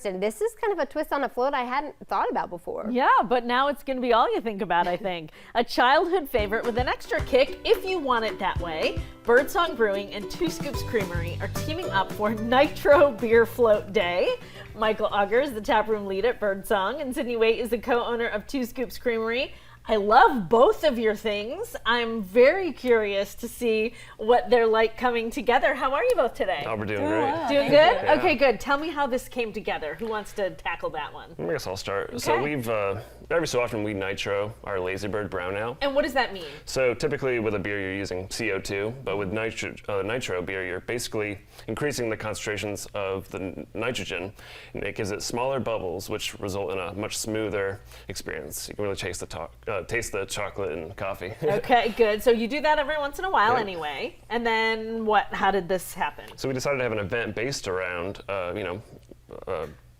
And this is kind of a twist on a float I hadn't thought about before. Yeah, but now it's going to be all you think about, I think. A childhood favorite with an extra kick if you want it that way. Birdsong Brewing and Two Scoops Creamery are teaming up for Nitro Beer Float Day. Michael Auger is the taproom lead at Birdsong, and Sydney Waite is the co-owner of Two Scoops Creamery. I love both of your things. I'm very curious to see what they're like coming together. How are you both today? Oh, we're doing great. Doing good? Yeah. Okay, good. Tell me how this came together. Who wants to tackle that one? I guess I'll start. Okay. So we've, every so often we nitro our Ladybird brown ale. And what does that mean? So typically with a beer you're using CO2, but with nitro beer you're basically increasing the concentrations of the nitrogen, and it gives it smaller bubbles, which result in a much smoother experience. You can really taste the chocolate and coffee. Okay, good. So you do that every once in a while Yeah. anyway. And then what? How did this happen? So we decided to have an event based around,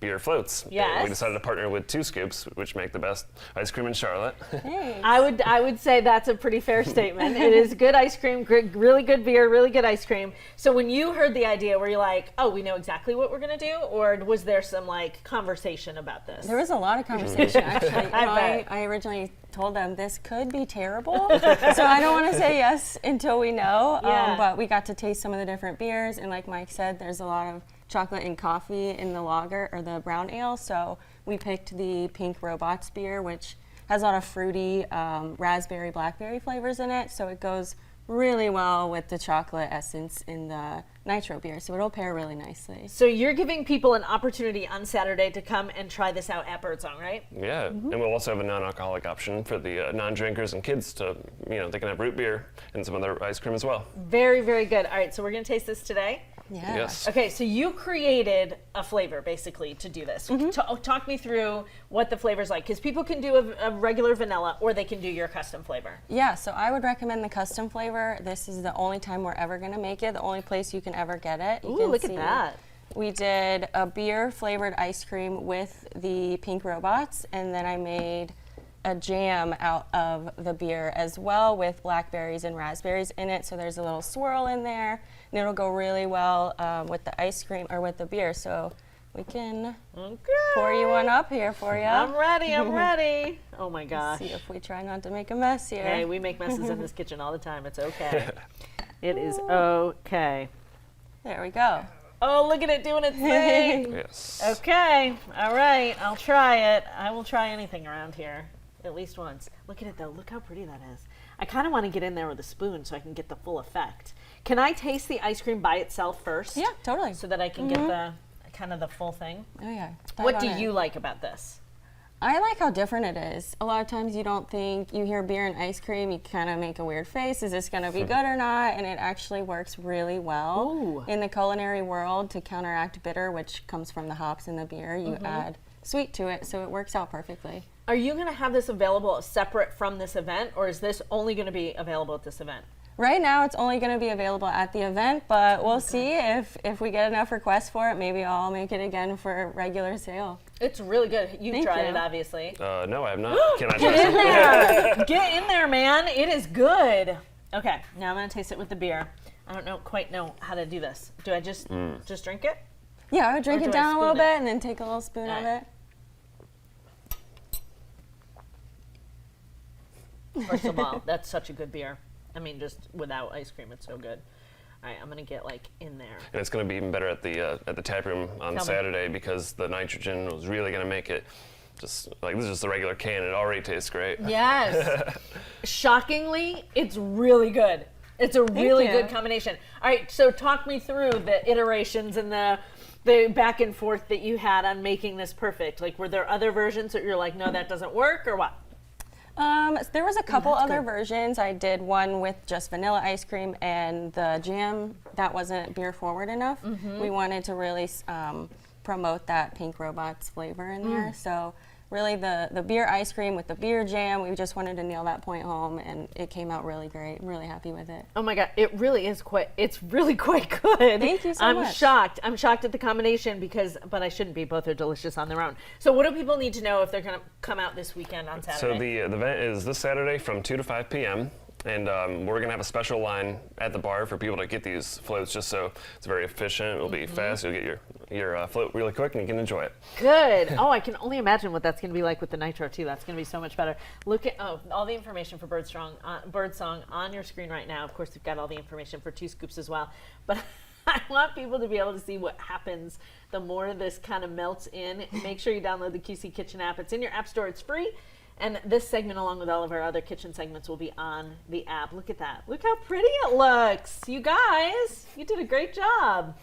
beer floats. Yes. And we decided to partner with Two Scoops, which make the best ice cream in Charlotte. Thanks. I would say that's a pretty fair statement. It is good ice cream, really good beer, really good ice cream. So when you heard the idea, were you like, oh, we know exactly what we're going to do? Or was there some like conversation about this? There was a lot of conversation, actually. bet. I originally told them this could be terrible, so I don't want to say yes until we know. Yeah. But we got to taste some of the different beers, and like Mike said, there's a lot of chocolate and coffee in the lager or the brown ale. So we picked the Pink Robots beer, which has a lot of fruity raspberry, blackberry flavors in it. So it goes really well with the chocolate essence in the Nitro beer. So it'll pair really nicely. So you're giving people an opportunity on Saturday to come and try this out at Birdsong, right? Yeah, and we'll also have a non-alcoholic option for the non-drinkers and kids to, they can have root beer and some other ice cream as well. Very, very good. All right, so we're going to taste this today. Yeah. Yes. Okay, so you created a flavor basically to do this. Talk me through what the flavor's like, because people can do a regular vanilla or they can do your custom flavor. Yeah, so I would recommend the custom flavor. This is the only time we're ever going to make it, the only place you can ever get it. You Ooh, can look see at that. We did a beer flavored ice cream with the Pink Robots, and then I made a jam out of the beer as well with blackberries and raspberries in it. So there's a little swirl in there, and it'll go really well with the ice cream or with the beer. So we can pour you one up here for you. I'm ready, I'm ready. Oh my gosh. See if we try not to make a mess here. Hey, we make messes in this kitchen all the time. It's okay. It is okay. There we go. Oh, look at it doing its thing. Yes. Okay, all right, I'll try it. I will try anything around here, at least once. Look at it though, look how pretty that is. I kind of want to get in there with a spoon so I can get the full effect. Can I taste the ice cream by itself first? Yeah, totally. So that I can get the kind of the full thing? Oh yeah. What do you like about this? I like how different it is. A lot of times you don't think, you hear beer and ice cream, you kind of make a weird face. Is this going to be good or not? And it actually works really well. Ooh. In the culinary world to counteract bitter, which comes from the hops in the beer. You add sweet to it, so it works out perfectly. Are you going to have this available separate from this event, or is this only going to be available at this event? Right now it's only going to be available at the event, but we'll see if we get enough requests for it. Maybe I'll make it again for regular sale. It's really good. You've Thank tried you. it, obviously. No, I have not. Can I Get try in some? there. Get in there, man. It is good. Okay, now I'm going to taste it with the beer. I don't quite know how to do this. Do I just drink it? Yeah, I would drink Or it do I down a little spoon it? bit and then take a little spoon of Alright. it. First of all, that's such a good beer. I mean, just without ice cream, it's so good. All right, I'm going to get like in there. And it's going to be even better at the tap room on Tell me. Saturday because the nitrogen was really going to make it just like this is just a regular can. It already tastes great. Yes. Shockingly, it's really good. It's a really you. good combination. All right, so talk me through the iterations and the back and forth that you had on making this perfect. Like, were there other versions that you're like, no, that doesn't work, or what? There was a couple other versions. I did one with just vanilla ice cream and the jam that wasn't beer forward enough. We wanted to really promote that Pink Robots flavor in there. So really the beer ice cream with the beer jam, we just wanted to nail that point home, and it came out really great. I'm really happy with it. Oh my God, it's really quite good. Thank you so I'm much. shocked. I'm shocked at the combination but I shouldn't be. Both are delicious on their own. So what do people need to know if they're going to come out this weekend on Saturday? So the event is this Saturday from 2 to 5 p.m. And we're gonna have a special line at the bar for people to get these floats, just so it's very efficient. It'll be fast. You'll get your float really quick, and you can enjoy it. Good. Oh, I can only imagine what that's going to be like with the Nitro too. That's going to be so much better. Look at all the information for Birdsong on your screen right now. Of course, we've got all the information for 2 Scoops as well. But I want people to be able to see what happens the more this kind of melts in. Make sure you download the QC Kitchen app. It's in your app store. It's free. And this segment, along with all of our other kitchen segments, will be on the app. Look at that. Look how pretty it looks. You guys, you did a great job.